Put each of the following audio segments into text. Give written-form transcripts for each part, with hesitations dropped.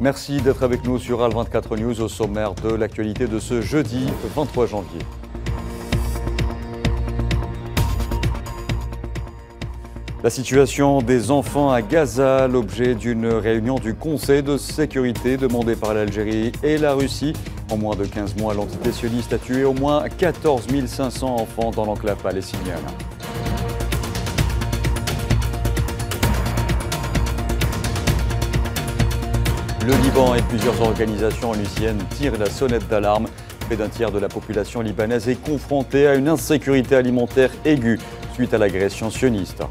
Merci d'être avec nous sur Al24 News au sommaire de l'actualité de ce jeudi 23 janvier. La situation des enfants à Gaza, l'objet d'une réunion du Conseil de sécurité demandée par l'Algérie et la Russie. En moins de 15 mois, l'entité sioniste a tué au moins 14 500 enfants dans l'enclave palestinienne. Le Liban et plusieurs organisations onusiennes tirent la sonnette d'alarme. Près d'un tiers de la population libanaise est confrontée à une insécurité alimentaire aiguë suite à l'agression sioniste.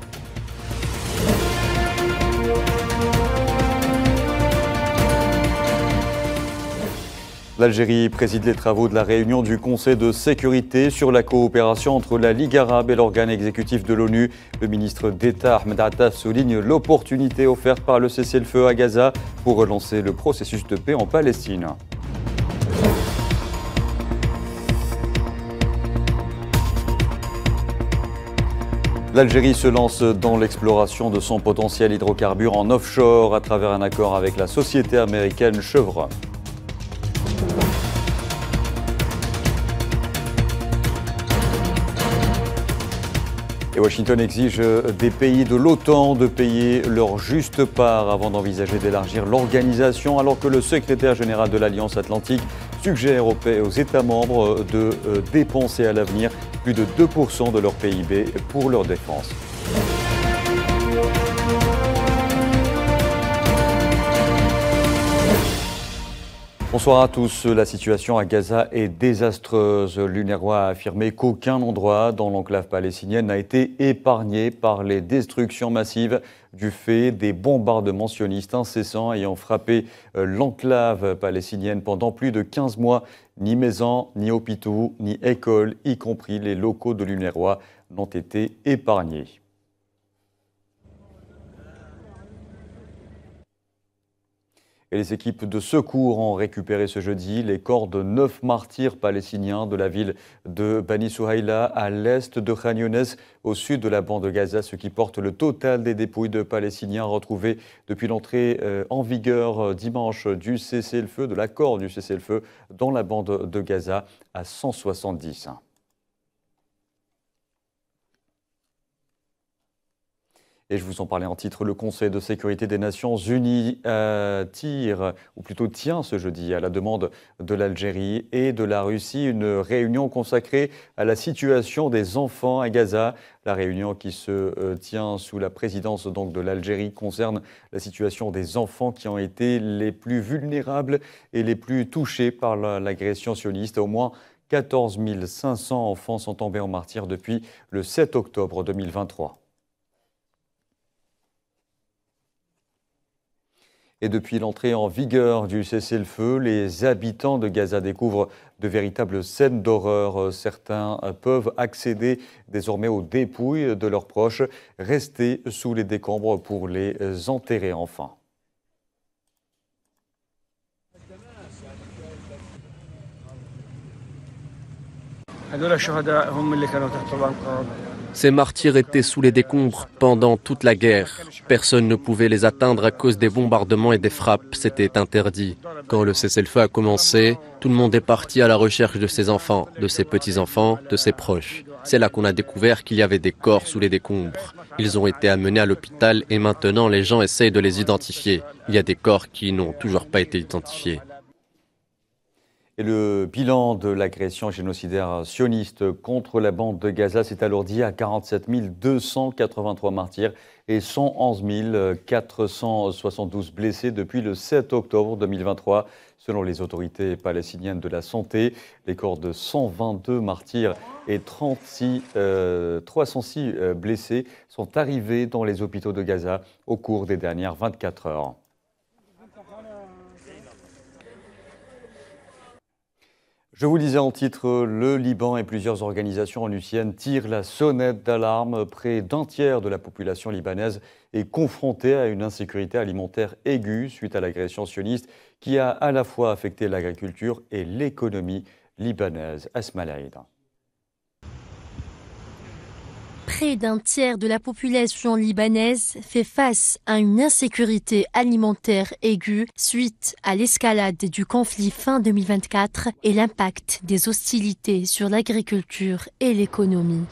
L'Algérie préside les travaux de la réunion du Conseil de sécurité sur la coopération entre la Ligue arabe et l'organe exécutif de l'ONU. Le ministre d'État Ahmed Attaf souligne l'opportunité offerte par le cessez-le-feu à Gaza pour relancer le processus de paix en Palestine. L'Algérie se lance dans l'exploration de son potentiel hydrocarbure en offshore à travers un accord avec la société américaine Chevron. Et Washington exige des pays de l'OTAN de payer leur juste part avant d'envisager d'élargir l'organisation, alors que le secrétaire général de l'Alliance Atlantique suggère aux États membres de dépenser à l'avenir plus de 2% de leur PIB pour leur défense. Bonsoir à tous. La situation à Gaza est désastreuse. L'UNRWA a affirmé qu'aucun endroit dans l'enclave palestinienne n'a été épargné par les destructions massives du fait des bombardements sionistes incessants ayant frappé l'enclave palestinienne pendant plus de 15 mois. Ni maisons, ni hôpitaux, ni écoles, y compris les locaux de l'UNRWA, n'ont été épargnés. Et les équipes de secours ont récupéré ce jeudi les corps de 9 martyrs palestiniens de la ville de Bani Souhaïla à l'est de Khan Younes, au sud de la bande de Gaza, ce qui porte le total des dépouilles de Palestiniens retrouvées depuis l'entrée en vigueur dimanche du cessez-le-feu, de l'accord du cessez-le-feu dans la bande de Gaza à 170. Et je vous en parlais en titre, le Conseil de sécurité des Nations Unies tient ce jeudi à la demande de l'Algérie et de la Russie une réunion consacrée à la situation des enfants à Gaza. La réunion qui se tient sous la présidence donc de l'Algérie concerne la situation des enfants qui ont été les plus vulnérables et les plus touchés par l'agression sioniste. Au moins 14 500 enfants sont tombés en martyrs depuis le 7 octobre 2023. Et depuis l'entrée en vigueur du cessez-le-feu, les habitants de Gaza découvrent de véritables scènes d'horreur. Certains peuvent accéder désormais aux dépouilles de leurs proches, restés sous les décombres pour les enterrer enfin. Ces martyrs étaient sous les décombres pendant toute la guerre. Personne ne pouvait les atteindre à cause des bombardements et des frappes. C'était interdit. Quand le cessez-le-feu a commencé, tout le monde est parti à la recherche de ses enfants, de ses petits-enfants, de ses proches. C'est là qu'on a découvert qu'il y avait des corps sous les décombres. Ils ont été amenés à l'hôpital et maintenant les gens essayent de les identifier. Il y a des corps qui n'ont toujours pas été identifiés. Et le bilan de l'agression génocidaire sioniste contre la bande de Gaza s'est alourdi à 47 283 martyrs et 111 472 blessés depuis le 7 octobre 2023. Selon les autorités palestiniennes de la santé, les corps de 122 martyrs et 306 blessés sont arrivés dans les hôpitaux de Gaza au cours des dernières 24 heures. Je vous disais en titre, le Liban et plusieurs organisations onusiennes tirent la sonnette d'alarme. Près d'un tiers de la population libanaise est confrontée à une insécurité alimentaire aiguë suite à l'agression sioniste qui a à la fois affecté l'agriculture et l'économie libanaise. Asma Laïd. Près d'un tiers de la population libanaise fait face à une insécurité alimentaire aiguë suite à l'escalade du conflit fin 2024 et l'impact des hostilités sur l'agriculture et l'économie.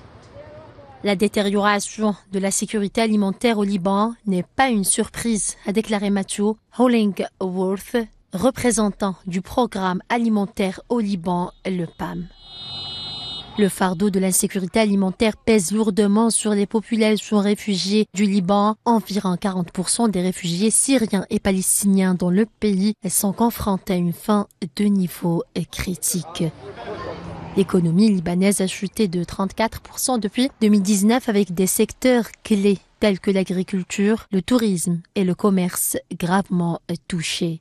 La détérioration de la sécurité alimentaire au Liban n'est pas une surprise, a déclaré Matthew Hollingworth, représentant du programme alimentaire au Liban, le PAM. Le fardeau de l'insécurité alimentaire pèse lourdement sur les populations réfugiées du Liban. Environ 40% des réfugiés syriens et palestiniens dans le pays sont confrontés à une faim de niveau critique. L'économie libanaise a chuté de 34% depuis 2019 avec des secteurs clés tels que l'agriculture, le tourisme et le commerce gravement touchés.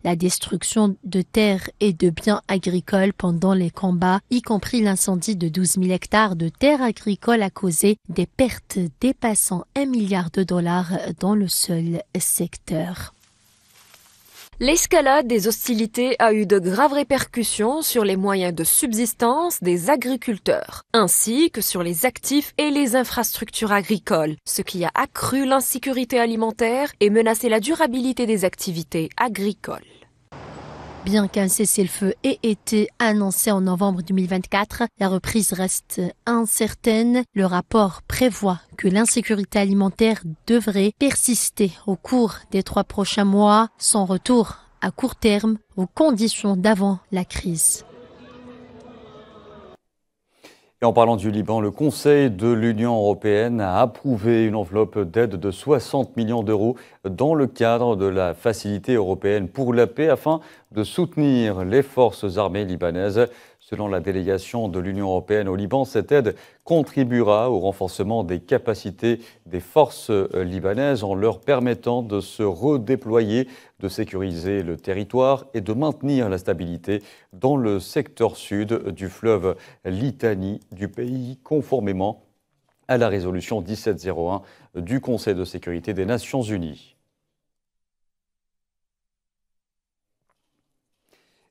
La destruction de terres et de biens agricoles pendant les combats, y compris l'incendie de 12 000 hectares de terres agricoles, a causé des pertes dépassant $1 milliard dans le seul secteur. L'escalade des hostilités a eu de graves répercussions sur les moyens de subsistance des agriculteurs, ainsi que sur les actifs et les infrastructures agricoles, ce qui a accru l'insécurité alimentaire et menacé la durabilité des activités agricoles. Bien qu'un cessez-le-feu ait été annoncé en novembre 2024, la reprise reste incertaine. Le rapport prévoit que l'insécurité alimentaire devrait persister au cours des 3 prochains mois, sans retour à court terme aux conditions d'avant la crise. Et en parlant du Liban, le Conseil de l'Union européenne a approuvé une enveloppe d'aide de 60 millions d'euros dans le cadre de la Facilité européenne pour la paix afin de soutenir les forces armées libanaises. Selon la délégation de l'Union européenne au Liban, cette aide contribuera au renforcement des capacités des forces libanaises en leur permettant de se redéployer, de sécuriser le territoire et de maintenir la stabilité dans le secteur sud du fleuve Litani du pays, conformément à la résolution 1701 du Conseil de sécurité des Nations unies.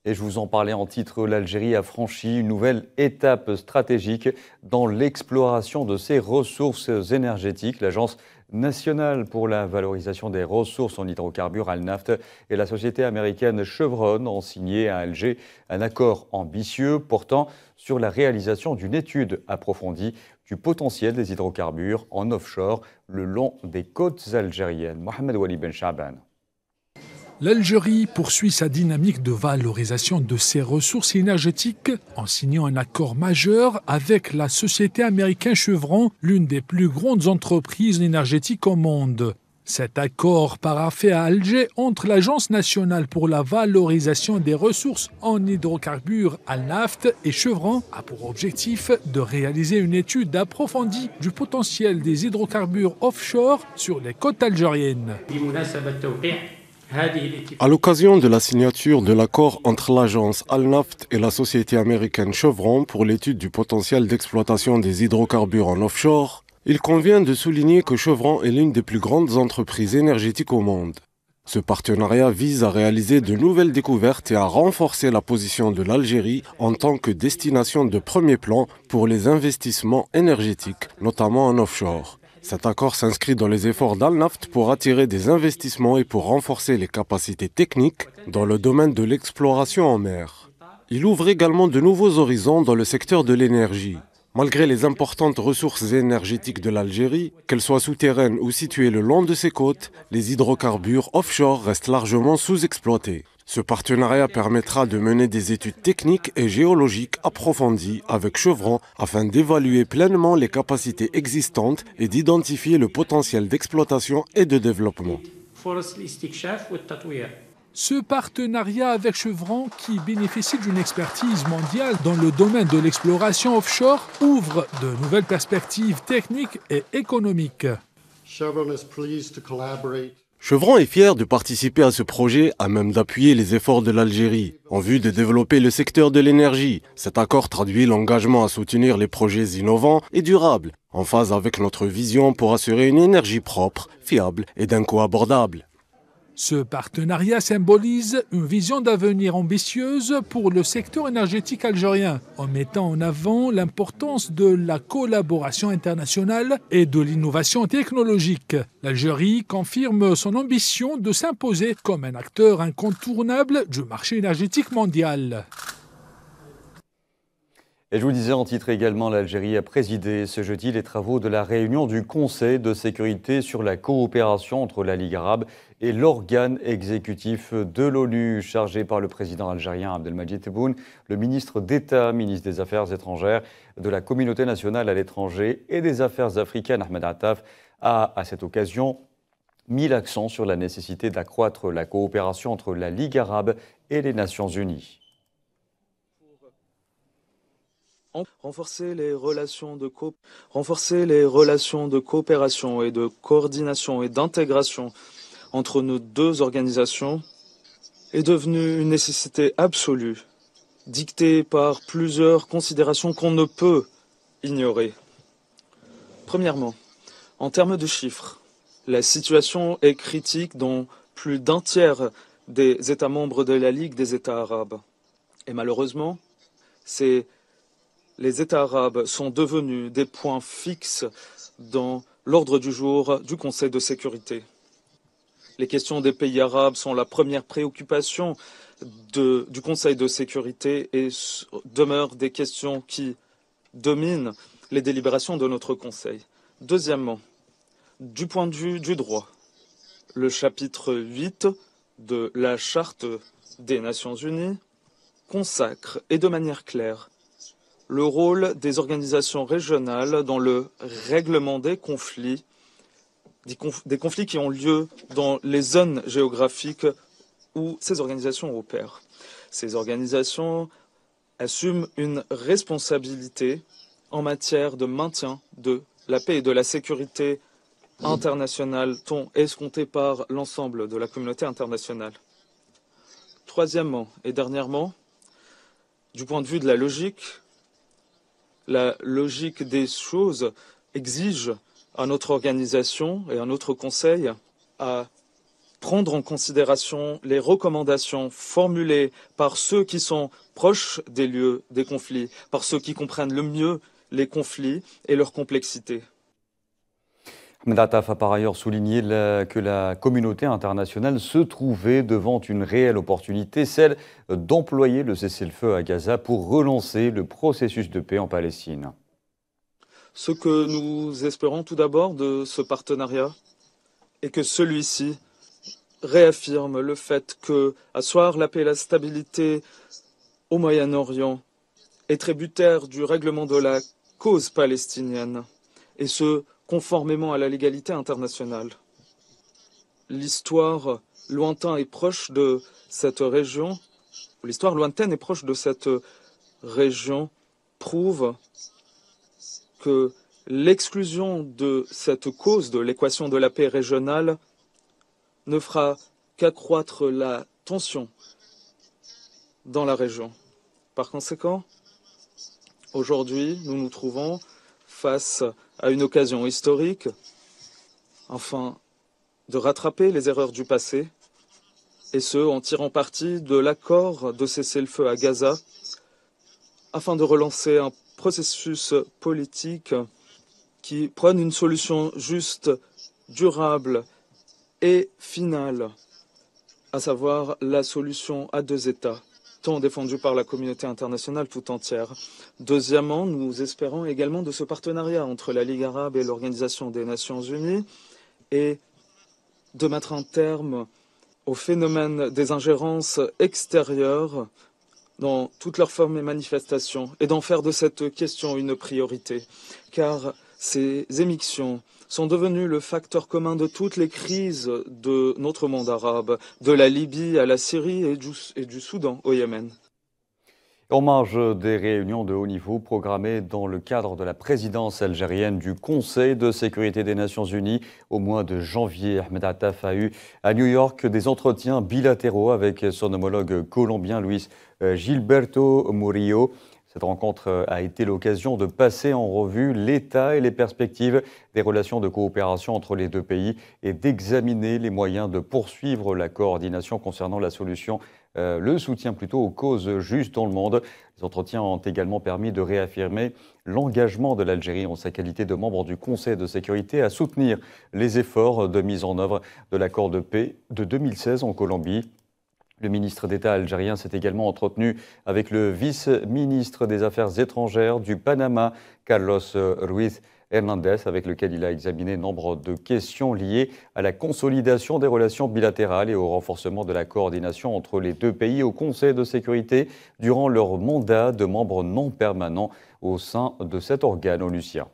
Et je vous en parlais en titre, l'Algérie a franchi une nouvelle étape stratégique dans l'exploration de ses ressources énergétiques. L'Agence nationale pour la valorisation des ressources en hydrocarbures, Al-Naft, et la société américaine Chevron ont signé à Alger un accord ambitieux portant sur la réalisation d'une étude approfondie du potentiel des hydrocarbures en offshore le long des côtes algériennes. Mohamed Wali Ben Chaban. L'Algérie poursuit sa dynamique de valorisation de ses ressources énergétiques en signant un accord majeur avec la société américaine Chevron, l'une des plus grandes entreprises énergétiques au monde. Cet accord paraphé à Alger entre l'Agence nationale pour la valorisation des ressources en hydrocarbures Al-Naft et Chevron a pour objectif de réaliser une étude approfondie du potentiel des hydrocarbures offshore sur les côtes algériennes. À l'occasion de la signature de l'accord entre l'agence Al-Naft et la société américaine Chevron pour l'étude du potentiel d'exploitation des hydrocarbures en offshore, il convient de souligner que Chevron est l'une des plus grandes entreprises énergétiques au monde. Ce partenariat vise à réaliser de nouvelles découvertes et à renforcer la position de l'Algérie en tant que destination de premier plan pour les investissements énergétiques, notamment en offshore. Cet accord s'inscrit dans les efforts d'Al-Naft pour attirer des investissements et pour renforcer les capacités techniques dans le domaine de l'exploration en mer. Il ouvre également de nouveaux horizons dans le secteur de l'énergie. Malgré les importantes ressources énergétiques de l'Algérie, qu'elles soient souterraines ou situées le long de ses côtes, les hydrocarbures offshore restent largement sous-exploités. Ce partenariat permettra de mener des études techniques et géologiques approfondies avec Chevron afin d'évaluer pleinement les capacités existantes et d'identifier le potentiel d'exploitation et de développement. Ce partenariat avec Chevron, qui bénéficie d'une expertise mondiale dans le domaine de l'exploration offshore, ouvre de nouvelles perspectives techniques et économiques. Chevron est fier de participer à ce projet à même d'appuyer les efforts de l'Algérie en vue de développer le secteur de l'énergie. Cet accord traduit l'engagement à soutenir les projets innovants et durables, en phase avec notre vision pour assurer une énergie propre, fiable et d'un coût abordable. Ce partenariat symbolise une vision d'avenir ambitieuse pour le secteur énergétique algérien, en mettant en avant l'importance de la collaboration internationale et de l'innovation technologique. L'Algérie confirme son ambition de s'imposer comme un acteur incontournable du marché énergétique mondial. Et je vous disais en titre également, l'Algérie a présidé ce jeudi les travaux de la réunion du Conseil de sécurité sur la coopération entre la Ligue arabe et l'organe exécutif de l'ONU, chargé par le président algérien Abdelmadjid Tebboune, le ministre d'État, ministre des Affaires étrangères, de la communauté nationale à l'étranger et des Affaires africaines, Ahmed Attaf, a à cette occasion mis l'accent sur la nécessité d'accroître la coopération entre la Ligue arabe et les Nations unies. Renforcer les relations de coopération et de coordination et d'intégration entre nos deux organisations est devenu une nécessité absolue, dictée par plusieurs considérations qu'on ne peut ignorer. Premièrement, en termes de chiffres, la situation est critique dans plus d'un tiers des États membres de la Ligue des États arabes. Et malheureusement, les États arabes sont devenus des points fixes dans l'ordre du jour du Conseil de sécurité. Les questions des pays arabes sont la première préoccupation du Conseil de sécurité et demeurent des questions qui dominent les délibérations de notre Conseil. Deuxièmement, du point de vue du droit, le chapitre 8 de la Charte des Nations Unies consacre, et de manière claire, le rôle des organisations régionales dans le règlement des conflits qui ont lieu dans les zones géographiques où ces organisations opèrent. Ces organisations assument une responsabilité en matière de maintien de la paix et de la sécurité internationale, tant escomptée par l'ensemble de la communauté internationale. Troisièmement et dernièrement, du point de vue de la logique des choses exige à notre organisation et à notre conseil à prendre en considération les recommandations formulées par ceux qui sont proches des lieux des conflits, par ceux qui comprennent le mieux les conflits et leur complexité. Ahmed Attaf a par ailleurs souligné que la communauté internationale se trouvait devant une réelle opportunité, celle d'employer le cessez-le-feu à Gaza pour relancer le processus de paix en Palestine. Ce que nous espérons tout d'abord de ce partenariat est que celui-ci réaffirme le fait que asseoir la paix et la stabilité au Moyen-Orient est tributaire du règlement de la cause palestinienne, et ce, conformément à la légalité internationale. L'histoire lointaine et proche de cette région, prouve que l'exclusion de cette cause de l'équation de la paix régionale ne fera qu'accroître la tension dans la région. Par conséquent, aujourd'hui, nous nous trouvons face à une occasion historique, afin de rattraper les erreurs du passé, et ce, en tirant parti de l'accord de cessez-le-feu à Gaza, afin de relancer un processus politique qui prône une solution juste, durable et finale, à savoir la solution à deux États, tant défendue par la communauté internationale tout entière. Deuxièmement, nous espérons également de ce partenariat entre la Ligue arabe et l'Organisation des Nations unies et de mettre un terme au phénomène des ingérences extérieures dans toutes leurs formes et manifestations et d'en faire de cette question une priorité, car ces émictions sont devenues le facteur commun de toutes les crises de notre monde arabe, de la Libye à la Syrie et du Soudan au Yémen. En marge des réunions de haut niveau programmées dans le cadre de la présidence algérienne du Conseil de sécurité des Nations Unies au mois de janvier, Ahmed Attaf a eu à New York des entretiens bilatéraux avec son homologue colombien Luis Gilberto Murillo. Cette rencontre a été l'occasion de passer en revue l'état et les perspectives des relations de coopération entre les deux pays et d'examiner les moyens de poursuivre la coordination concernant le soutien plutôt aux causes justes dans le monde. Les entretiens ont également permis de réaffirmer l'engagement de l'Algérie en sa qualité de membre du Conseil de sécurité à soutenir les efforts de mise en œuvre de l'accord de paix de 2016 en Colombie. Le ministre d'État algérien s'est également entretenu avec le vice-ministre des Affaires étrangères du Panama, Carlos Ruiz Hernandez, avec lequel il a examiné nombre de questions liées à la consolidation des relations bilatérales et au renforcement de la coordination entre les deux pays au Conseil de sécurité durant leur mandat de membre non permanent au sein de cet organe onusien.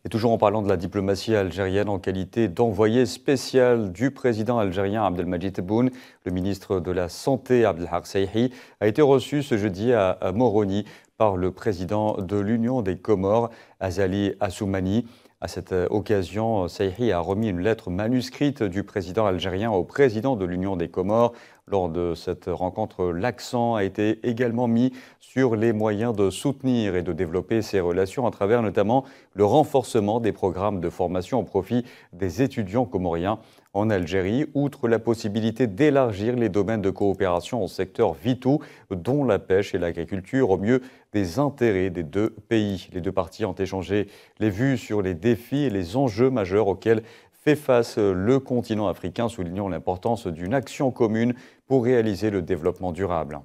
Et toujours en parlant de la diplomatie algérienne en qualité d'envoyé spécial du président algérien Abdelmadjid Tebboune, le ministre de la Santé Abdelhak Seihi a été reçu ce jeudi à Moroni par le président de l'Union des Comores, Azali Assoumani. À cette occasion, Seihi a remis une lettre manuscrite du président algérien au président de l'Union des Comores. Lors de cette rencontre, l'accent a été également mis sur les moyens de soutenir et de développer ces relations à travers notamment le renforcement des programmes de formation au profit des étudiants comoriens en Algérie, outre la possibilité d'élargir les domaines de coopération en secteurs vitaux, dont la pêche et l'agriculture, au mieux des intérêts des deux pays. Les deux parties ont échangé les vues sur les défis et les enjeux majeurs auxquels fait face le continent africain, soulignant l'importance d'une action commune pour réaliser le développement durable.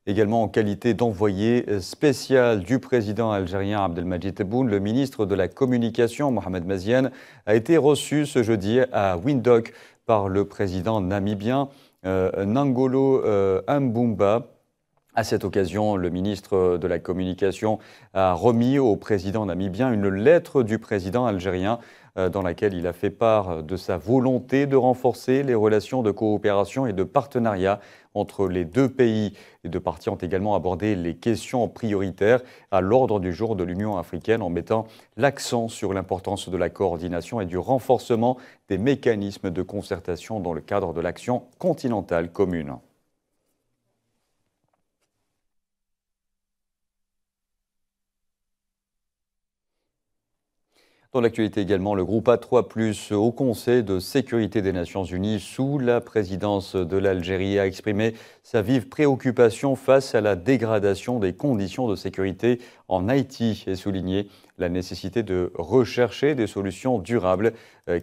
Également en qualité d'envoyé spécial du président algérien Abdelmadjid Tebboune, le ministre de la Communication, Mohamed Maziane, a été reçu ce jeudi à Windhoek par le président namibien Nangolo Mbumba. À cette occasion, le ministre de la Communication a remis au président namibien une lettre du président algérien dans laquelle il a fait part de sa volonté de renforcer les relations de coopération et de partenariat entre les deux pays. Les deux parties ont également abordé les questions prioritaires à l'ordre du jour de l'Union africaine en mettant l'accent sur l'importance de la coordination et du renforcement des mécanismes de concertation dans le cadre de l'action continentale commune. Dans l'actualité également, le groupe A3+, au Conseil de sécurité des Nations Unies, sous la présidence de l'Algérie, a exprimé sa vive préoccupation face à la dégradation des conditions de sécurité en Haïti et souligné la nécessité de rechercher des solutions durables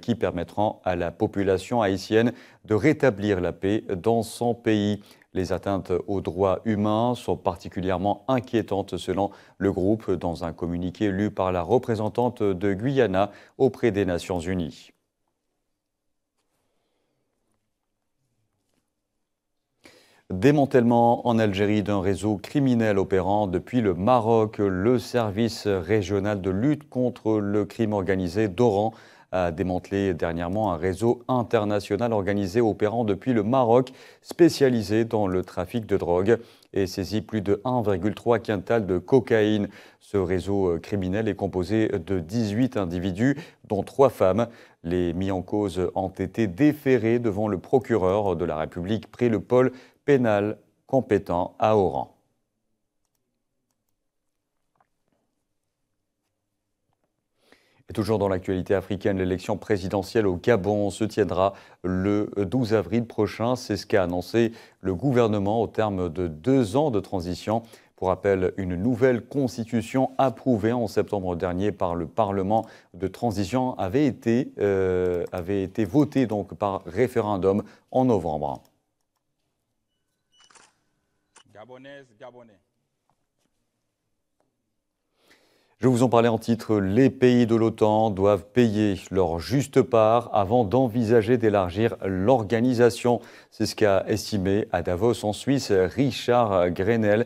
qui permettront à la population haïtienne de rétablir la paix dans son pays. Les atteintes aux droits humains sont particulièrement inquiétantes selon le groupe dans un communiqué lu par la représentante de Guyana auprès des Nations Unies. Démantèlement en Algérie d'un réseau criminel opérant depuis le Maroc. Le service régional de lutte contre le crime organisé d'Oran a démantelé dernièrement un réseau international organisé opérant depuis le Maroc, spécialisé dans le trafic de drogue et saisi plus de 1,3 quintal de cocaïne. Ce réseau criminel est composé de 18 individus, dont 3 femmes. Les mis en cause ont été déférés devant le procureur de la République près le pôle pénal compétent à Oran. Et toujours dans l'actualité africaine, l'élection présidentielle au Gabon se tiendra le 12 avril prochain. C'est ce qu'a annoncé le gouvernement au terme de 2 ans de transition. Pour rappel, une nouvelle constitution approuvée en septembre dernier par le Parlement de transition avait été votée donc par référendum en novembre. Gabonais. Je vous en parlais en titre, les pays de l'OTAN doivent payer leur juste part avant d'envisager d'élargir l'organisation. C'est ce qu'a estimé à Davos en Suisse Richard Grenell,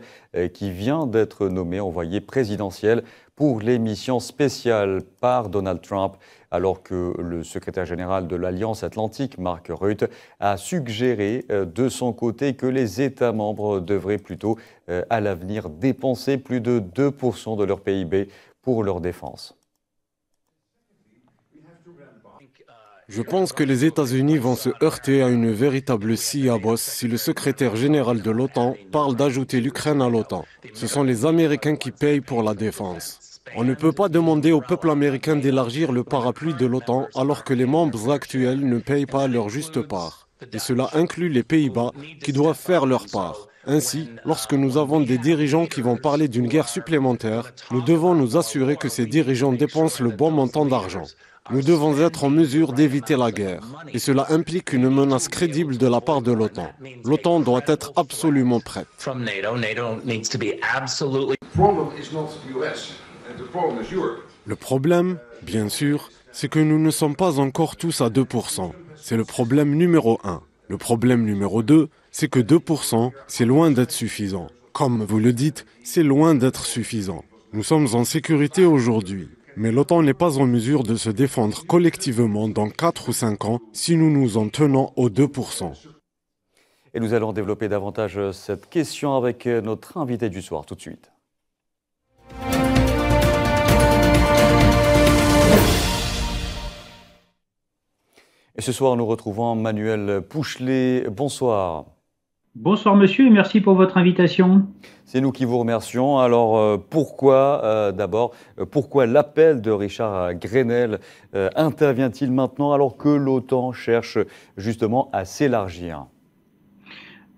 qui vient d'être nommé envoyé présidentiel pour les missions spéciales par Donald Trump, alors que le secrétaire général de l'Alliance Atlantique, Mark Rutte, a suggéré de son côté que les États membres devraient plutôt à l'avenir dépenser plus de 2% de leur PIB pour leur défense. Je pense que les États-Unis vont se heurter à une véritable scie à bosse si le secrétaire général de l'OTAN parle d'ajouter l'Ukraine à l'OTAN. Ce sont les Américains qui payent pour la défense. On ne peut pas demander au peuple américain d'élargir le parapluie de l'OTAN alors que les membres actuels ne payent pas leur juste part. Et cela inclut les Pays-Bas qui doivent faire leur part. Ainsi, lorsque nous avons des dirigeants qui vont parler d'une guerre supplémentaire, nous devons nous assurer que ces dirigeants dépensent le bon montant d'argent. Nous devons être en mesure d'éviter la guerre. Et cela implique une menace crédible de la part de l'OTAN. L'OTAN doit être absolument prête. Le problème, bien sûr, c'est que nous ne sommes pas encore tous à 2%. C'est le problème numéro 1. Le problème numéro 2, c'est que 2%, c'est loin d'être suffisant. Comme vous le dites, c'est loin d'être suffisant. Nous sommes en sécurité aujourd'hui. Mais l'OTAN n'est pas en mesure de se défendre collectivement dans 4 ou 5 ans si nous nous en tenons aux 2%. Et nous allons développer davantage cette question avec notre invité du soir tout de suite. Et ce soir, nous retrouvons Manuel Pouchelet. Bonsoir. Bonsoir monsieur et merci pour votre invitation. C'est nous qui vous remercions. Alors pourquoi l'appel de Richard Grenell intervient-il maintenant alors que l'OTAN cherche justement à s'élargir ?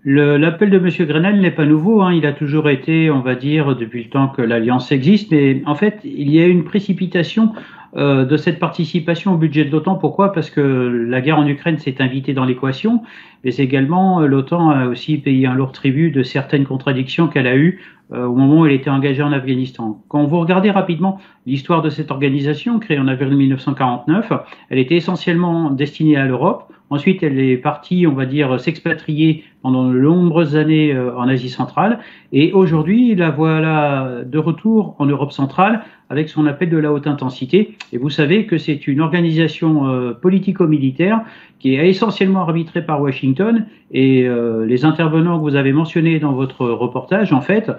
L'appel de monsieur Grenell n'est pas nouveau, il a toujours été, on va dire, depuis le temps que l'Alliance existe, mais en fait, il y a une précipitation de cette participation au budget de l'OTAN. Pourquoi ? Parce que la guerre en Ukraine s'est invitée dans l'équation, mais également l'OTAN a aussi payé un lourd tribut de certaines contradictions qu'elle a eues au moment où elle était engagée en Afghanistan. Quand vous regardez rapidement l'histoire de cette organisation, créée en avril 1949, elle était essentiellement destinée à l'Europe. Ensuite, elle est partie, on va dire, s'expatrier pendant de nombreuses années en Asie centrale. Et aujourd'hui, la voilà de retour en Europe centrale avec son appel de la haute intensité. Et vous savez que c'est une organisation politico-militaire qui est essentiellement arbitrée par Washington. Et les intervenants que vous avez mentionnés dans votre reportage, en fait,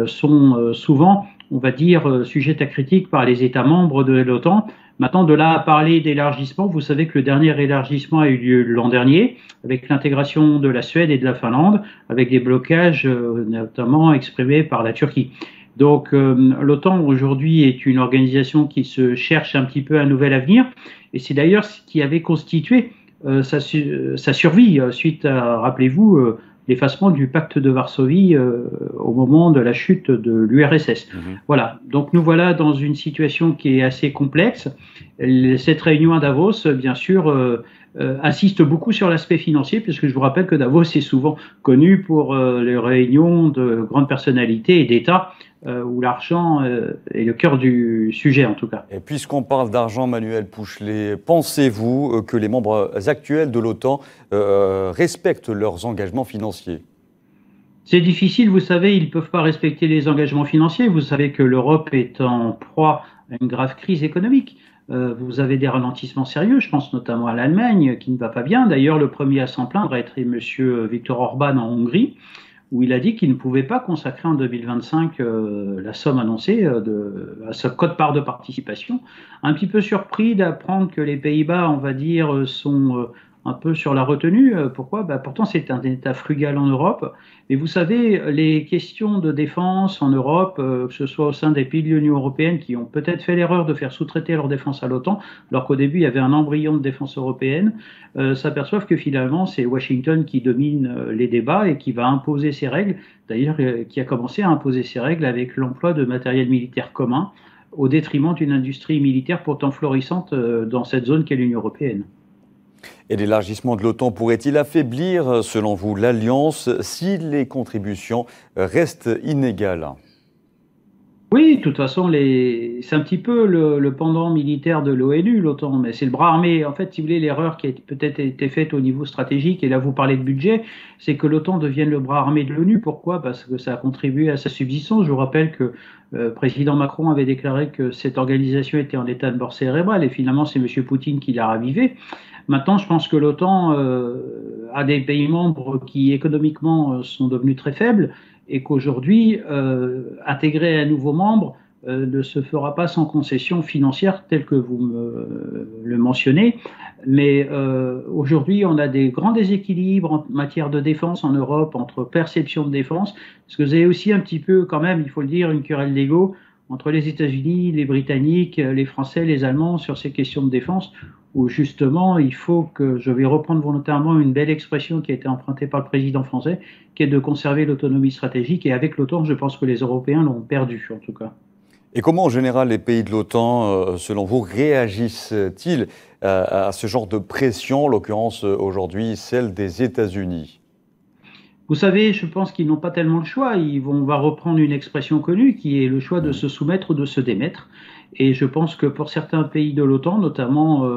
sont souvent, on va dire, sujettes à critique par les États membres de l'OTAN. Maintenant, de là à parler d'élargissement, vous savez que le dernier élargissement a eu lieu l'an dernier, avec l'intégration de la Suède et de la Finlande, avec des blocages notamment exprimés par la Turquie. Donc l'OTAN aujourd'hui est une organisation qui se cherche un petit peu un nouvel avenir, et c'est d'ailleurs ce qui avait constitué sa survie suite à, rappelez-vous, l'effacement du pacte de Varsovie au moment de la chute de l'URSS. Voilà, donc nous voilà dans une situation qui est assez complexe. Cette réunion à Davos, bien sûr, insiste beaucoup sur l'aspect financier, puisque je vous rappelle que Davos est souvent connu pour les réunions de grandes personnalités et d'États, où l'argent est le cœur du sujet en tout cas. Et puisqu'on parle d'argent, Manuel Pouchelet, pensez-vous que les membres actuels de l'OTAN respectent leurs engagements financiers ? C'est difficile, vous savez, ils ne peuvent pas respecter les engagements financiers. Vous savez que l'Europe est en proie à une grave crise économique. Vous avez des ralentissements sérieux, je pense notamment à l'Allemagne qui ne va pas bien. D'ailleurs, le premier à s'en plaindre a été M. Viktor Orban en Hongrie, où il a dit qu'il ne pouvait pas consacrer en 2025 la somme annoncée à ce quote-part de participation. Un petit peu surpris d'apprendre que les Pays-Bas, on va dire, sont un peu sur la retenue. Pourquoi ? Pourtant, c'est un État frugal en Europe. Mais vous savez, les questions de défense en Europe, que ce soit au sein des pays de l'Union européenne qui ont peut-être fait l'erreur de faire sous-traiter leur défense à l'OTAN, alors qu'au début, il y avait un embryon de défense européenne, s'aperçoivent que finalement, c'est Washington qui domine les débats et qui va imposer ses règles. D'ailleurs, qui a commencé à imposer ses règles avec l'emploi de matériel militaire commun au détriment d'une industrie militaire pourtant florissante dans cette zone qu'est l'Union européenne. Et l'élargissement de l'OTAN pourrait-il affaiblir, selon vous, l'Alliance si les contributions restent inégales ? Oui, de toute façon, c'est un petit peu le pendant militaire de l'ONU, l'OTAN, mais c'est le bras armé. En fait, si vous voulez, l'erreur qui a peut-être été faite au niveau stratégique, et là vous parlez de budget, c'est que l'OTAN devienne le bras armé de l'ONU. Pourquoi ? Parce que ça a contribué à sa subsistance. Je vous rappelle que le président Macron avait déclaré que cette organisation était en état de mort cérébrale, et finalement c'est M. Poutine qui l'a ravivé. Maintenant, je pense que l'OTAN a des pays membres qui économiquement sont devenus très faibles, et qu'aujourd'hui, intégrer un nouveau membre ne se fera pas sans concession financière telle que vous le mentionnez. Mais aujourd'hui, on a des grands déséquilibres en matière de défense en Europe, entre perception de défense, parce que vous avez aussi un petit peu, quand même, il faut le dire, une querelle d'ego entre les États-Unis, les Britanniques, les Français, les Allemands sur ces questions de défense, où justement, il faut que, je vais reprendre volontairement une belle expression qui a été empruntée par le président français, qui est de conserver l'autonomie stratégique. Et avec l'OTAN, je pense que les Européens l'ont perdu, en tout cas. Et comment, en général, les pays de l'OTAN, selon vous, réagissent-ils à ce genre de pression, en l'occurrence aujourd'hui celle des États-Unis? Vous savez, je pense qu'ils n'ont pas tellement le choix. On va reprendre une expression connue qui est le choix de se soumettre ou de se démettre. Et je pense que pour certains pays de l'OTAN, notamment,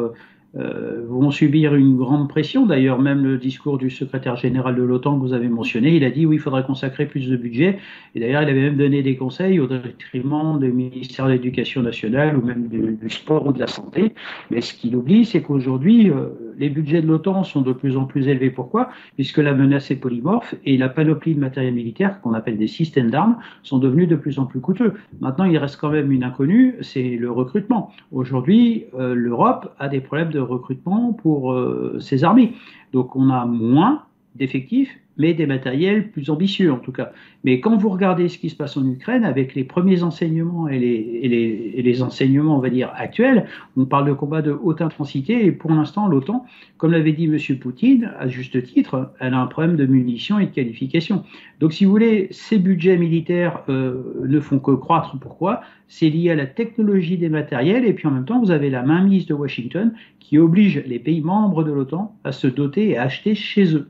vont subir une grande pression. D'ailleurs, même le discours du secrétaire général de l'OTAN que vous avez mentionné, il a dit oui, il faudrait consacrer plus de budget. Et d'ailleurs, il avait même donné des conseils au détriment du ministère de l'Éducation nationale ou même du sport ou de la santé. Mais ce qu'il oublie, c'est qu'aujourd'hui, les budgets de l'OTAN sont de plus en plus élevés. Pourquoi? Puisque la menace est polymorphe et la panoplie de matériel militaire, qu'on appelle des systèmes d'armes, sont devenus de plus en plus coûteux. Maintenant, il reste quand même une inconnue, c'est le recrutement. Aujourd'hui, l'Europe a des problèmes de recrutement pour ses armées. Donc on a moins d'effectifs, mais des matériels plus ambitieux en tout cas. Mais quand vous regardez ce qui se passe en Ukraine, avec les premiers enseignements et les enseignements, on va dire, actuels, on parle de combats de haute intensité et pour l'instant, l'OTAN, comme l'avait dit M. Poutine, à juste titre, elle a un problème de munitions et de qualification. Donc si vous voulez, ces budgets militaires ne font que croître. Pourquoi? C'est lié à la technologie des matériels et puis en même temps, vous avez la mainmise de Washington qui oblige les pays membres de l'OTAN à se doter et à acheter chez eux.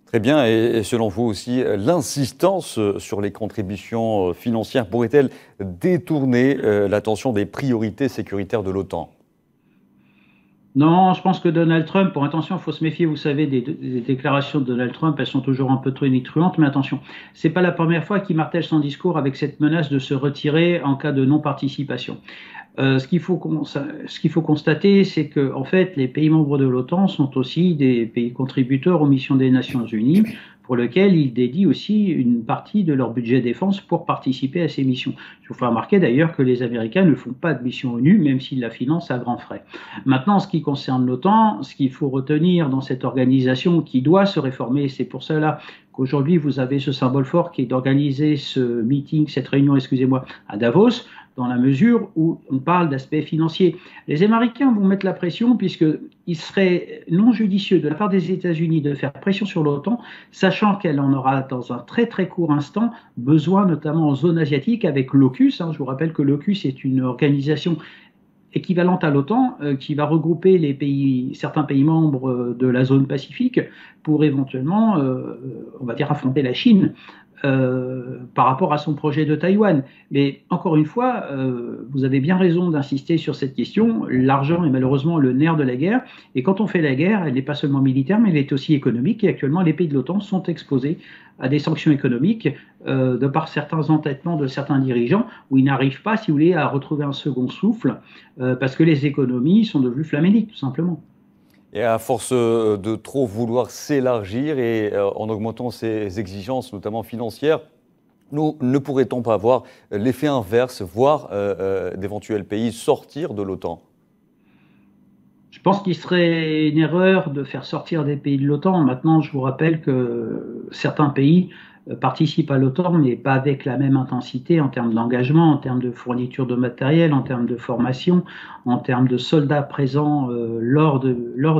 Très bien, et selon vous aussi, l'insistance sur les contributions financières pourrait-elle détourner l'attention des priorités sécuritaires de l'OTAN? Non, je pense que Donald Trump, pour attention, il faut se méfier, vous savez, des déclarations de Donald Trump, elles sont toujours un peu tonitruantes, mais attention, c'est pas la première fois qu'il martèle son discours avec cette menace de se retirer en cas de non-participation. Ce qu'il faut constater, c'est que en fait, les pays membres de l'OTAN sont aussi des pays contributeurs aux missions des Nations Unies, pour lesquels ils dédient aussi une partie de leur budget défense pour participer à ces missions. Je vous fais remarquer d'ailleurs que les Américains ne font pas de mission ONU, même s'ils la financent à grands frais. Maintenant, en ce qui concerne l'OTAN, ce qu'il faut retenir dans cette organisation qui doit se réformer, c'est pour cela qu'aujourd'hui vous avez ce symbole fort qui est d'organiser ce meeting, cette réunion, excusez-moi, à Davos, dans la mesure où on parle d'aspect financier. Les Américains vont mettre la pression puisqu'il serait non judicieux de la part des États-Unis de faire pression sur l'OTAN, sachant qu'elle en aura dans un très très court instant besoin, notamment en zone asiatique avec l'AUKUS. Je vous rappelle que l'AUKUS est une organisation équivalente à l'OTAN qui va regrouper certains pays membres de la zone Pacifique pour éventuellement, on va dire, affronter la Chine. Par rapport à son projet de Taïwan. Mais encore une fois, vous avez bien raison d'insister sur cette question. L'argent est malheureusement le nerf de la guerre. Et quand on fait la guerre, elle n'est pas seulement militaire, mais elle est aussi économique. Et actuellement, les pays de l'OTAN sont exposés à des sanctions économiques de par certains entêtements de certains dirigeants où ils n'arrivent pas, si vous voulez, à retrouver un second souffle parce que les économies sont devenues flaméliques, tout simplement. Et à force de trop vouloir s'élargir et en augmentant ses exigences, notamment financières, ne pourrait-on pas avoir l'effet inverse, voir d'éventuels pays sortir de l'OTAN? Je pense qu'il serait une erreur de faire sortir des pays de l'OTAN. Maintenant, je vous rappelle que certains pays participent à l'OTAN, mais pas avec la même intensité en termes d'engagement, en termes de fourniture de matériel, en termes de formation, en termes de soldats présents lors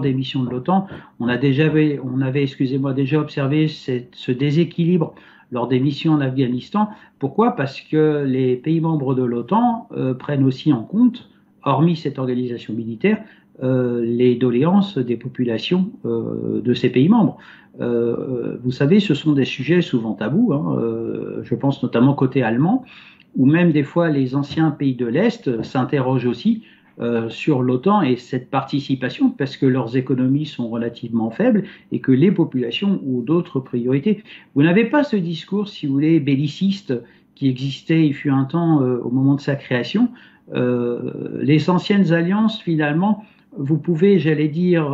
des missions de l'OTAN. On avait déjà observé ce déséquilibre lors des missions en Afghanistan. Pourquoi? Parce que les pays membres de l'OTAN prennent aussi en compte, hormis cette organisation militaire, les doléances des populations de ces pays membres. Vous savez, ce sont des sujets souvent tabous, je pense notamment côté allemand, où même des fois les anciens pays de l'Est s'interrogent aussi sur l'OTAN et cette participation parce que leurs économies sont relativement faibles et que les populations ont d'autres priorités. Vous n'avez pas ce discours, si vous voulez, belliciste qui existait, il fut un temps au moment de sa création. Les anciennes alliances, finalement, vous pouvez, j'allais dire,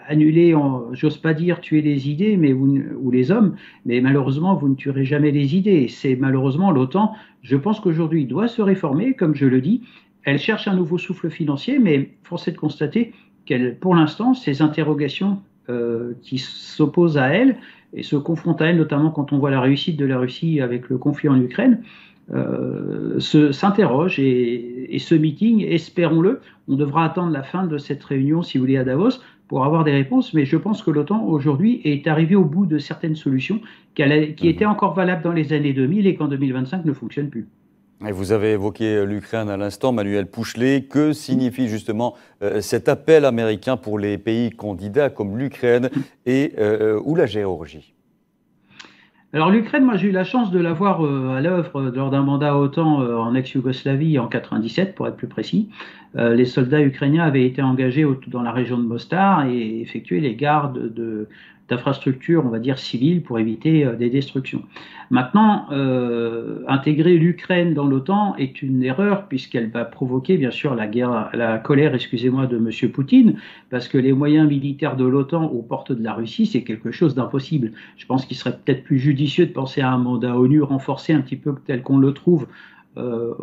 annuler, j'ose pas dire tuer les idées ou les hommes, mais malheureusement, vous ne tuerez jamais les idées. C'est malheureusement l'OTAN, je pense qu'aujourd'hui, doit se réformer, comme je le dis. Elle cherche un nouveau souffle financier, mais force est de constater qu'elle, pour l'instant, ces interrogations qui s'opposent à elle et se confrontent à elle, notamment quand on voit la réussite de la Russie avec le conflit en Ukraine, s'interroge et ce meeting, espérons-le, on devra attendre la fin de cette réunion, si vous voulez, à Davos, pour avoir des réponses, mais je pense que l'OTAN aujourd'hui est arrivé au bout de certaines solutions qui étaient encore valables dans les années 2000 et qu'en 2025 ne fonctionnent plus. Et vous avez évoqué l'Ukraine à l'instant, Manuel Pouchelet. Que signifie justement cet appel américain pour les pays candidats comme l'Ukraine ou la Géorgie? Alors l'Ukraine, moi j'ai eu la chance de la voir à l'œuvre lors d'un mandat OTAN en ex-Yougoslavie en 97 pour être plus précis. Les soldats ukrainiens avaient été engagés dans la région de Mostar et effectué les gardes d'infrastructures, on va dire civiles, pour éviter des destructions. Maintenant, intégrer l'Ukraine dans l'OTAN est une erreur puisqu'elle va provoquer bien sûr la colère, excusez-moi, de M. Poutine, parce que les moyens militaires de l'OTAN aux portes de la Russie, c'est quelque chose d'impossible. Je pense qu'il serait peut-être plus judicieux de penser à un mandat ONU renforcé un petit peu tel qu'on le trouve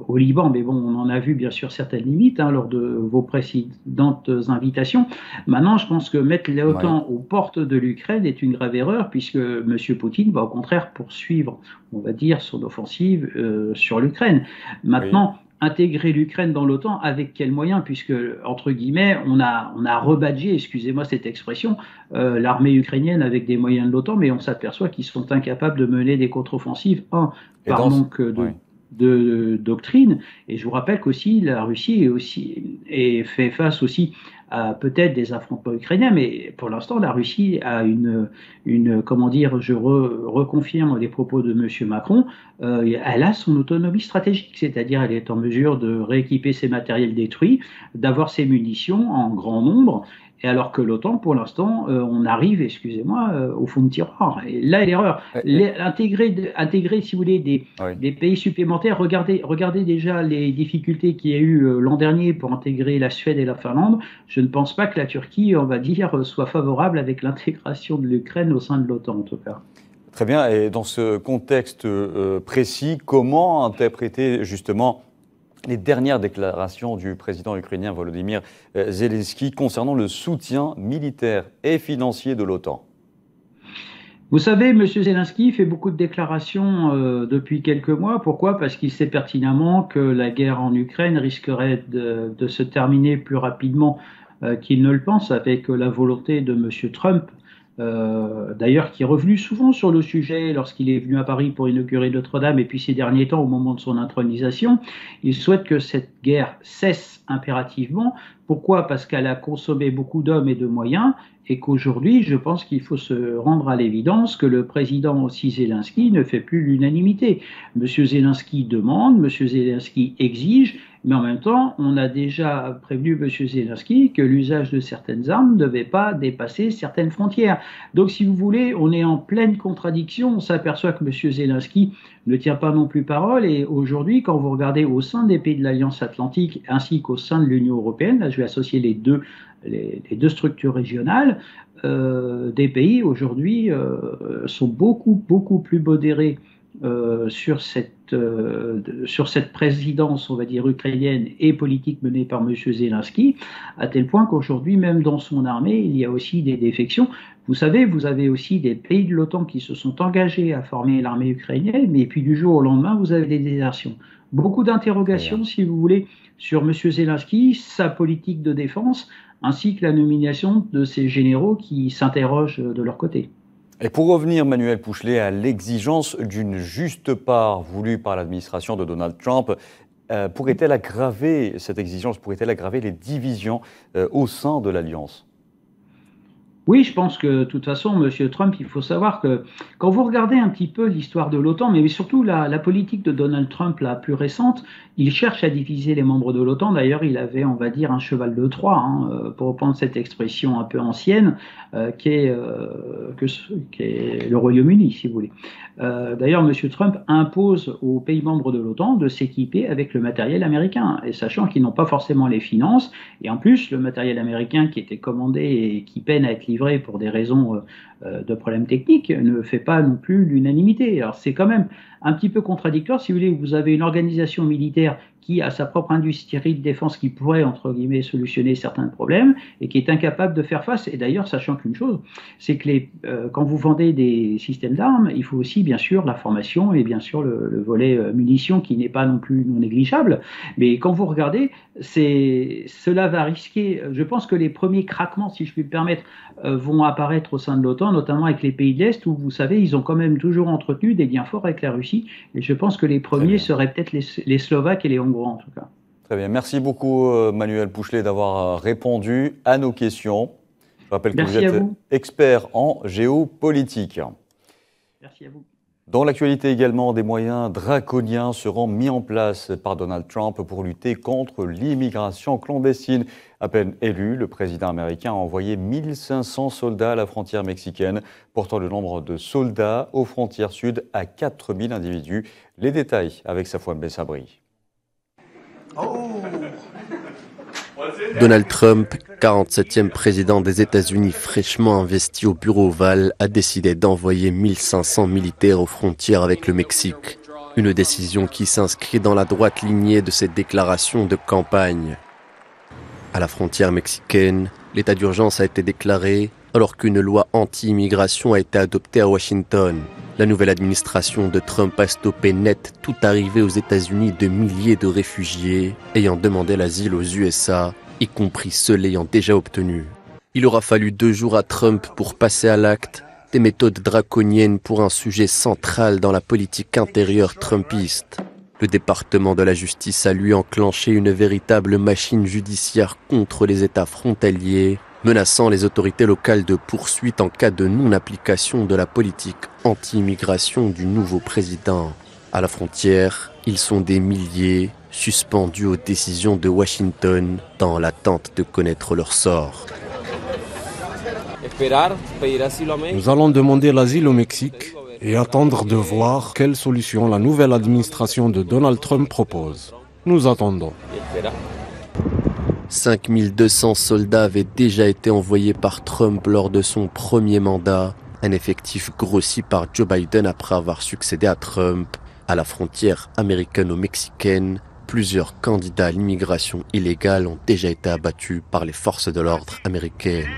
au Liban, mais bon, on en a vu bien sûr certaines limites lors de vos précédentes invitations. Maintenant, je pense que mettre l'OTAN aux portes de l'Ukraine est une grave erreur, puisque M. Poutine va au contraire poursuivre, on va dire, son offensive sur l'Ukraine. Maintenant, intégrer l'Ukraine dans l'OTAN, avec quels moyens, puisque, entre guillemets, on a rebadgé, excusez-moi cette expression, l'armée ukrainienne avec des moyens de l'OTAN, mais on s'aperçoit qu'ils sont incapables de mener des contre-offensives, par manque de doctrine, et je vous rappelle qu'aussi la Russie fait face aussi à peut-être des affrontements ukrainiens, mais pour l'instant la Russie a comment dire, je reconfirme les propos de M. Macron, elle a son autonomie stratégique, c'est-à-dire elle est en mesure de rééquiper ses matériels détruits, d'avoir ses munitions en grand nombre, et alors que l'OTAN, pour l'instant, on arrive, excusez-moi, au fond de tiroir. Et là est l'erreur. Intégrer, si vous voulez, des pays supplémentaires, regardez déjà les difficultés qu'il y a eu l'an dernier pour intégrer la Suède et la Finlande. Je ne pense pas que la Turquie, on va dire, soit favorable avec l'intégration de l'Ukraine au sein de l'OTAN, en tout cas. Très bien. Et dans ce contexte précis, comment interpréter justement les dernières déclarations du président ukrainien Volodymyr Zelensky concernant le soutien militaire et financier de l'OTAN? Vous savez, M. Zelensky fait beaucoup de déclarations depuis quelques mois. Pourquoi? Parce qu'il sait pertinemment que la guerre en Ukraine risquerait de se terminer plus rapidement qu'il ne le pense, avec la volonté de M. Trump, d'ailleurs qui est revenu souvent sur le sujet lorsqu'il est venu à Paris pour inaugurer Notre-Dame et puis ces derniers temps au moment de son intronisation. Il souhaite que cette guerre cesse impérativement. Pourquoi? Parce qu'elle a consommé beaucoup d'hommes et de moyens et qu'aujourd'hui, je pense qu'il faut se rendre à l'évidence que le président aussi Zelensky ne fait plus l'unanimité. M. Zelensky demande, M. Zelensky exige, mais en même temps, on a déjà prévenu M. Zelensky que l'usage de certaines armes ne devait pas dépasser certaines frontières. Donc, si vous voulez, on est en pleine contradiction. On s'aperçoit que M. Zelensky ne tient pas non plus parole. Et aujourd'hui, quand vous regardez au sein des pays de l'Alliance Atlantique ainsi qu'au sein de l'Union européenne, là je vais associer les deux structures régionales, des pays aujourd'hui sont beaucoup plus modérés sur cette présidence, on va dire, ukrainienne et politique menée par M. Zelensky, à tel point qu'aujourd'hui, même dans son armée, il y a aussi des défections. Vous savez, vous avez aussi des pays de l'OTAN qui se sont engagés à former l'armée ukrainienne, mais puis du jour au lendemain, vous avez des désertions. Beaucoup d'interrogations, si vous voulez, sur M. Zelensky, sa politique de défense, ainsi que la nomination de ces généraux qui s'interrogent de leur côté. Et pour revenir, Manuel Pouchelet, à l'exigence d'une juste part voulue par l'administration de Donald Trump, cette exigence pourrait-elle aggraver les divisions au sein de l'Alliance? Oui, je pense que de toute façon, M. Trump, il faut savoir que quand vous regardez un petit peu l'histoire de l'OTAN, mais surtout la politique de Donald Trump la plus récente, il cherche à diviser les membres de l'OTAN. D'ailleurs, il avait, on va dire, un cheval de Troie, pour reprendre cette expression un peu ancienne, qui est le Royaume-Uni, si vous voulez. D'ailleurs, M. Trump impose aux pays membres de l'OTAN de s'équiper avec le matériel américain, et sachant qu'ils n'ont pas forcément les finances, et en plus, le matériel américain qui était commandé et qui peine à être livré pour des raisons de problèmes techniques, ne fait pas non plus l'unanimité. Alors c'est quand même un petit peu contradictoire, si vous voulez, vous avez une organisation militaire qui a sa propre industrie de défense qui pourrait, entre guillemets, solutionner certains problèmes et qui est incapable de faire face. Et d'ailleurs, sachant qu'une chose, c'est que quand vous vendez des systèmes d'armes, il faut aussi, bien sûr, la formation et bien sûr le volet munitions qui n'est pas non plus non négligeable. Mais quand vous regardez, cela va risquer, je pense que les premiers craquements, si je puis me permettre, vont apparaître au sein de l'OTAN, notamment avec les pays de l'Est, où vous savez, ils ont quand même toujours entretenu des liens forts avec la Russie. Et je pense que les premiers seraient peut-être les Slovaques et les Hongrois, en tout cas. Très bien. Merci beaucoup, Manuel Pouchelet, d'avoir répondu à nos questions. Je rappelle que vous êtes expert en géopolitique. Merci à vous. Dans l'actualité également, des moyens draconiens seront mis en place par Donald Trump pour lutter contre l'immigration clandestine. À peine élu, le président américain a envoyé 1500 soldats à la frontière mexicaine, portant le nombre de soldats aux frontières sud à 4000 individus. Les détails avec Safouane Bessabri. Donald Trump, 47e président des États-Unis fraîchement investi au bureau ovale, a décidé d'envoyer 1500 militaires aux frontières avec le Mexique. Une décision qui s'inscrit dans la droite lignée de ses déclarations de campagne. À la frontière mexicaine, l'état d'urgence a été déclaré alors qu'une loi anti-immigration a été adoptée à Washington. La nouvelle administration de Trump a stoppé net toute arrivée aux États-Unis de milliers de réfugiés ayant demandé l'asile aux USA, y compris ceux l'ayant déjà obtenu. Il aura fallu 2 jours à Trump pour passer à l'acte des méthodes draconiennes pour un sujet central dans la politique intérieure trumpiste. Le département de la justice a lui enclenché une véritable machine judiciaire contre les États frontaliers, menaçant les autorités locales de poursuites en cas de non-application de la politique anti-immigration du nouveau président. À la frontière, ils sont des milliers, suspendus aux décisions de Washington, dans l'attente de connaître leur sort. Nous allons demander l'asile au Mexique et attendre de voir quelle solution la nouvelle administration de Donald Trump propose. Nous attendons. 5200 soldats avaient déjà été envoyés par Trump lors de son premier mandat, un effectif grossi par Joe Biden après avoir succédé à Trump. À la frontière américano-mexicaine, plusieurs candidats à l'immigration illégale ont déjà été abattus par les forces de l'ordre américaines.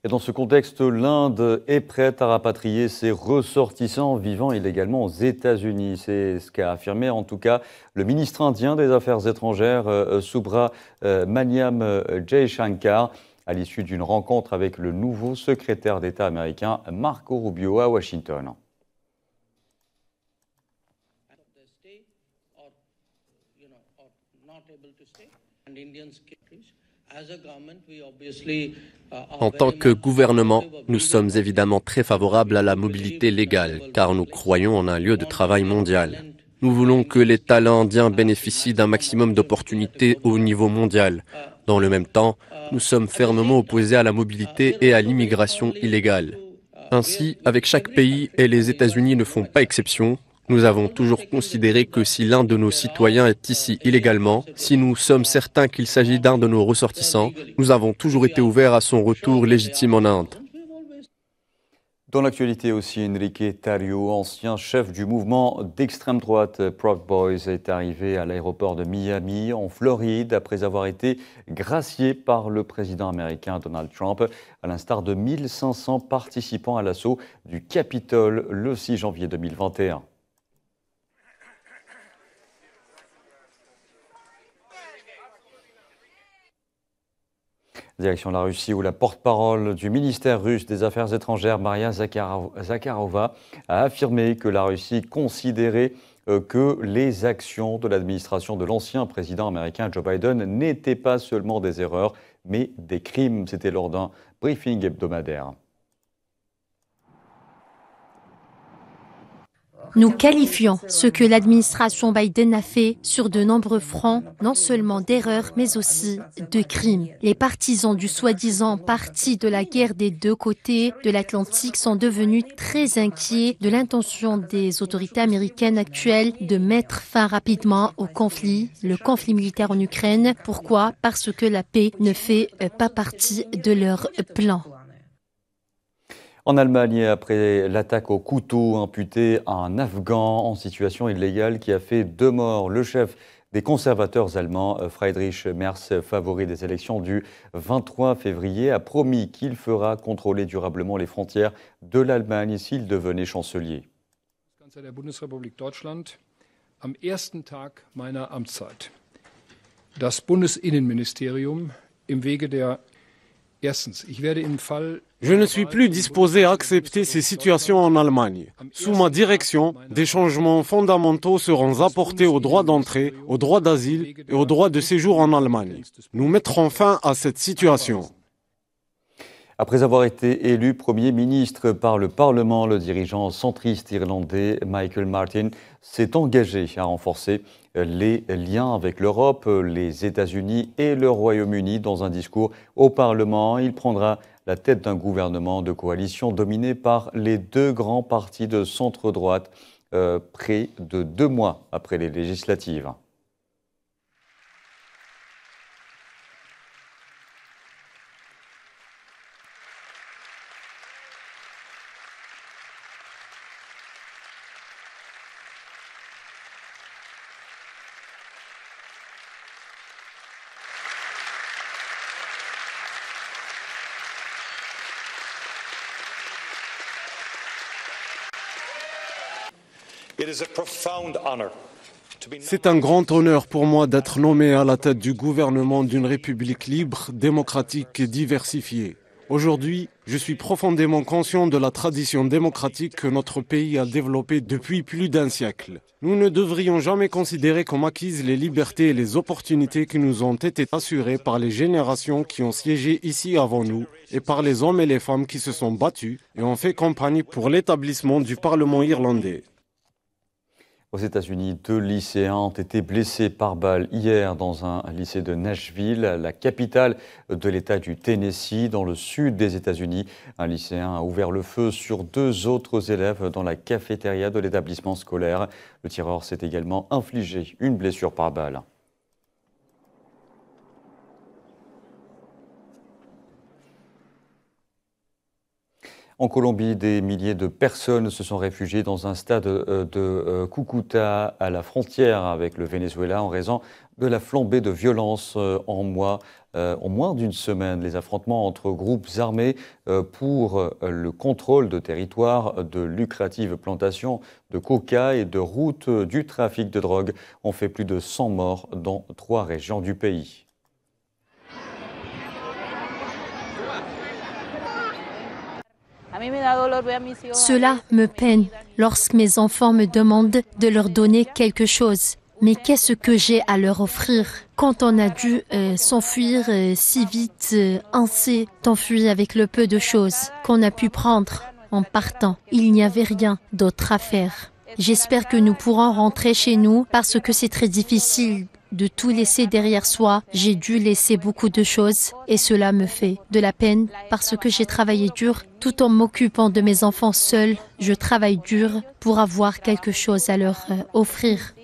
Et dans ce contexte, l'Inde est prête à rapatrier ses ressortissants vivant illégalement aux États-Unis. C'est ce qu'a affirmé en tout cas le ministre indien des Affaires étrangères, Subramaniam Jaishankar, à l'issue d'une rencontre avec le nouveau secrétaire d'État américain Marco Rubio à Washington. En tant que gouvernement, nous sommes évidemment très favorables à la mobilité légale, car nous croyons en un lieu de travail mondial. Nous voulons que les talents indiens bénéficient d'un maximum d'opportunités au niveau mondial. Dans le même temps, nous sommes fermement opposés à la mobilité et à l'immigration illégale. Ainsi, avec chaque pays, et les États-Unis ne font pas exception, nous avons toujours considéré que si l'un de nos citoyens est ici illégalement, si nous sommes certains qu'il s'agit d'un de nos ressortissants, nous avons toujours été ouverts à son retour légitime en Inde. Dans l'actualité aussi, Enrique Tarrio, ancien chef du mouvement d'extrême droite Proud Boys, est arrivé à l'aéroport de Miami, en Floride, après avoir été gracié par le président américain Donald Trump, à l'instar de 1500 participants à l'assaut du Capitole le 6 janvier 2021. Direction la Russie, où la porte-parole du ministère russe des Affaires étrangères, Maria Zakharova, a affirmé que la Russie considérait que les actions de l'administration de l'ancien président américain Joe Biden n'étaient pas seulement des erreurs, mais des crimes. C'était lors d'un briefing hebdomadaire. Nous qualifions ce que l'administration Biden a fait sur de nombreux fronts, non seulement d'erreurs, mais aussi de crimes. Les partisans du soi-disant parti de la guerre des deux côtés de l'Atlantique sont devenus très inquiets de l'intention des autorités américaines actuelles de mettre fin rapidement au conflit, le conflit militaire en Ukraine. Pourquoi? Parce que la paix ne fait pas partie de leur plan. En Allemagne, après l'attaque au couteau imputée à un Afghan en situation illégale qui a fait 2 morts, le chef des conservateurs allemands, Friedrich Merz, favori des élections du 23 février, a promis qu'il fera contrôler durablement les frontières de l'Allemagne s'il devenait chancelier. Kanzler der Bundesrepublik Deutschland am ersten Tag meiner Amtszeit das Bundesinnenministerium im Wege der erstens, ich werde im Fall Je ne suis plus disposé à accepter ces situations en Allemagne. Sous ma direction, des changements fondamentaux seront apportés au droit d'entrée, au droit d'asile et au droit de séjour en Allemagne. Nous mettrons fin à cette situation. Après avoir été élu Premier ministre par le Parlement, le dirigeant centriste irlandais Michael Martin s'est engagé à renforcer les liens avec l'Europe, les États-Unis et le Royaume-Uni. Dans un discours au Parlement, il prendra la tête d'un gouvernement de coalition dominé par les 2 grands partis de centre-droite, près de 2 mois après les législatives. C'est un grand honneur pour moi d'être nommé à la tête du gouvernement d'une république libre, démocratique et diversifiée. Aujourd'hui, je suis profondément conscient de la tradition démocratique que notre pays a développée depuis plus d'1 siècle. Nous ne devrions jamais considérer comme acquises les libertés et les opportunités qui nous ont été assurées par les générations qui ont siégé ici avant nous et par les hommes et les femmes qui se sont battus et ont fait campagne pour l'établissement du Parlement irlandais. Aux États-Unis, 2 lycéens ont été blessés par balle hier dans un lycée de Nashville, la capitale de l'État du Tennessee, dans le sud des États-Unis. Un lycéen a ouvert le feu sur 2 autres élèves dans la cafétéria de l'établissement scolaire. Le tireur s'est également infligé une blessure par balle. En Colombie, des milliers de personnes se sont réfugiées dans un stade de Cúcuta à la frontière avec le Venezuela en raison de la flambée de violence en moins d'une semaine. Les affrontements entre groupes armés pour le contrôle de territoire, de lucratives plantations de coca et de routes du trafic de drogue ont fait plus de 100 morts dans 3 régions du pays. Cela me peine lorsque mes enfants me demandent de leur donner quelque chose. Mais qu'est-ce que j'ai à leur offrir? Quand on a dû s'enfuir si vite, on s'est enfui avec le peu de choses qu'on a pu prendre en partant. Il n'y avait rien d'autre à faire. J'espère que nous pourrons rentrer chez nous parce que c'est très difficile de tout laisser derrière soi. J'ai dû laisser beaucoup de choses et cela me fait de la peine parce que j'ai travaillé dur tout en m'occupant de mes enfants seuls. Je travaille dur pour avoir quelque chose à leur offrir.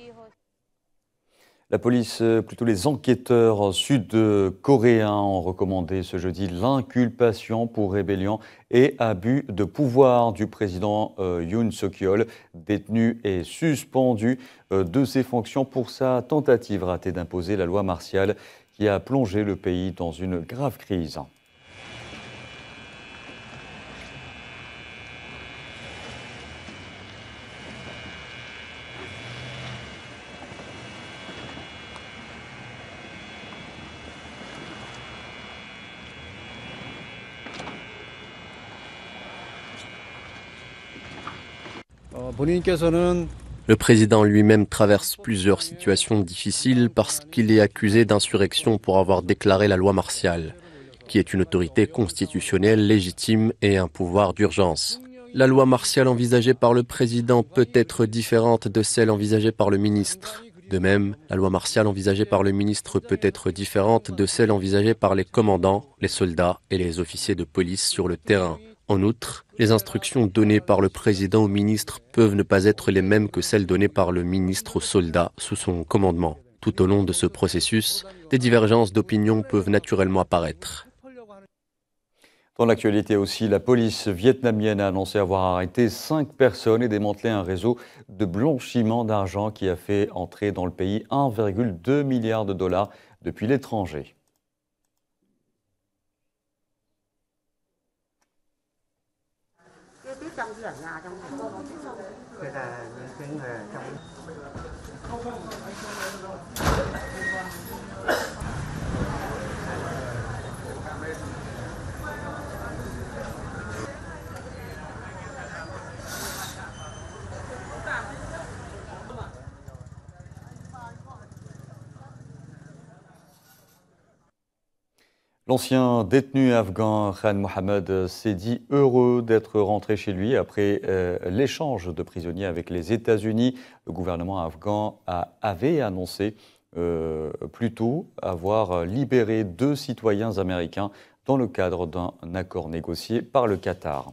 La police, plutôt les enquêteurs sud-coréens ont recommandé ce jeudi l'inculpation pour rébellion et abus de pouvoir du président Yoon Suk-yeol, détenu et suspendu de ses fonctions pour sa tentative ratée d'imposer la loi martiale qui a plongé le pays dans une grave crise. Le président lui-même traverse plusieurs situations difficiles parce qu'il est accusé d'insurrection pour avoir déclaré la loi martiale, qui est une autorité constitutionnelle légitime et un pouvoir d'urgence. La loi martiale envisagée par le président peut être différente de celle envisagée par le ministre. De même, la loi martiale envisagée par le ministre peut être différente de celle envisagée par les commandants, les soldats et les officiers de police sur le terrain. En outre, les instructions données par le président au ministre peuvent ne pas être les mêmes que celles données par le ministre aux soldats sous son commandement. Tout au long de ce processus, des divergences d'opinion peuvent naturellement apparaître. Dans l'actualité aussi, la police vietnamienne a annoncé avoir arrêté 5 personnes et démantelé un réseau de blanchiment d'argent qui a fait entrer dans le pays 1,2 milliard de dollars depuis l'étranger. L'ancien détenu afghan Khan Mohammed s'est dit heureux d'être rentré chez lui après l'échange de prisonniers avec les États-Unis. Le gouvernement afghan avait annoncé plus tôt avoir libéré 2 citoyens américains dans le cadre d'un accord négocié par le Qatar.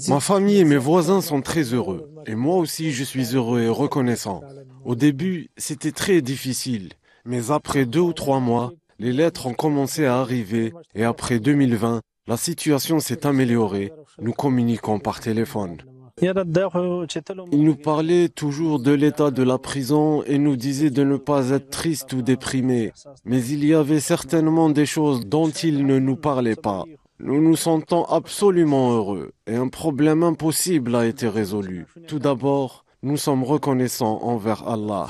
Ma famille et mes voisins sont très heureux. Et moi aussi, je suis heureux et reconnaissant. Au début, c'était très difficile. Mais après 2 ou 3 mois, les lettres ont commencé à arriver. Et après 2020, la situation s'est améliorée. Nous communiquons par téléphone. Il nous parlait toujours de l'état de la prison et nous disait de ne pas être triste ou déprimé. Mais il y avait certainement des choses dont il ne nous parlait pas. Nous nous sentons absolument heureux et un problème impossible a été résolu. Tout d'abord, nous sommes reconnaissants envers Allah.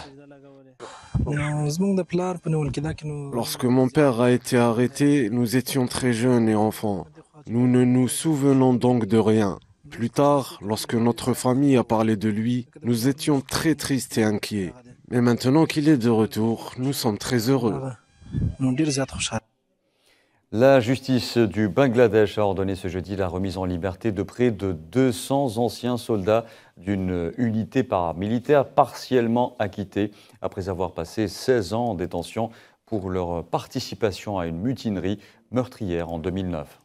Lorsque mon père a été arrêté, nous étions très jeunes et enfants. Nous ne nous souvenons donc de rien. Plus tard, lorsque notre famille a parlé de lui, nous étions très tristes et inquiets. Mais maintenant qu'il est de retour, nous sommes très heureux. La justice du Bangladesh a ordonné ce jeudi la remise en liberté de près de 200 anciens soldats d'une unité paramilitaire partiellement acquittés après avoir passé 16 ans en détention pour leur participation à une mutinerie meurtrière en 2009.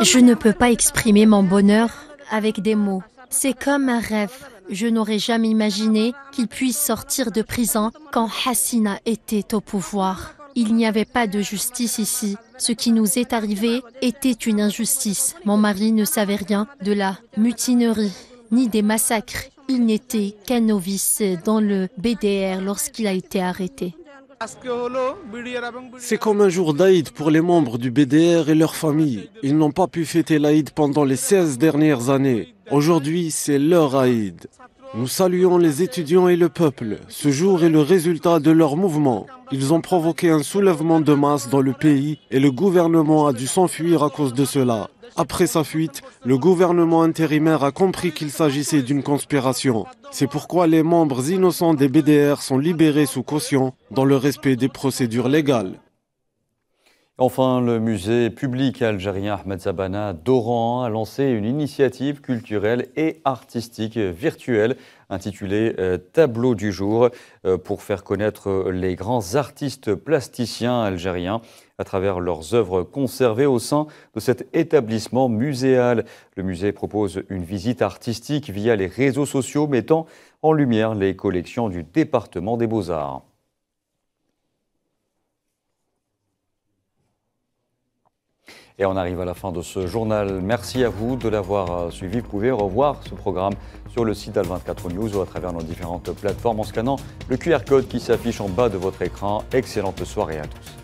Je ne peux pas exprimer mon bonheur avec des mots. C'est comme un rêve. Je n'aurais jamais imaginé qu'il puisse sortir de prison quand Hasina était au pouvoir. Il n'y avait pas de justice ici. Ce qui nous est arrivé était une injustice. Mon mari ne savait rien de la mutinerie ni des massacres. Il n'était qu'un novice dans le BDR lorsqu'il a été arrêté. C'est comme un jour d'Aïd pour les membres du BDR et leurs familles. Ils n'ont pas pu fêter l'Aïd pendant les 16 dernières années. Aujourd'hui, c'est leur Aïd. Nous saluons les étudiants et le peuple. Ce jour est le résultat de leur mouvement. Ils ont provoqué un soulèvement de masse dans le pays et le gouvernement a dû s'enfuir à cause de cela. Après sa fuite, le gouvernement intérimaire a compris qu'il s'agissait d'une conspiration. C'est pourquoi les membres innocents des BDR sont libérés sous caution dans le respect des procédures légales. Enfin, le musée public algérien Ahmed Zabana d'Oran a lancé une initiative culturelle et artistique virtuelle intitulée Tableau du jour pour faire connaître les grands artistes plasticiens algériens à travers leurs œuvres conservées au sein de cet établissement muséal. Le musée propose une visite artistique via les réseaux sociaux mettant en lumière les collections du département des Beaux-Arts. Et on arrive à la fin de ce journal. Merci à vous de l'avoir suivi. Vous pouvez revoir ce programme sur le site d'Al24 News ou à travers nos différentes plateformes en scannant le QR code qui s'affiche en bas de votre écran. Excellente soirée à tous.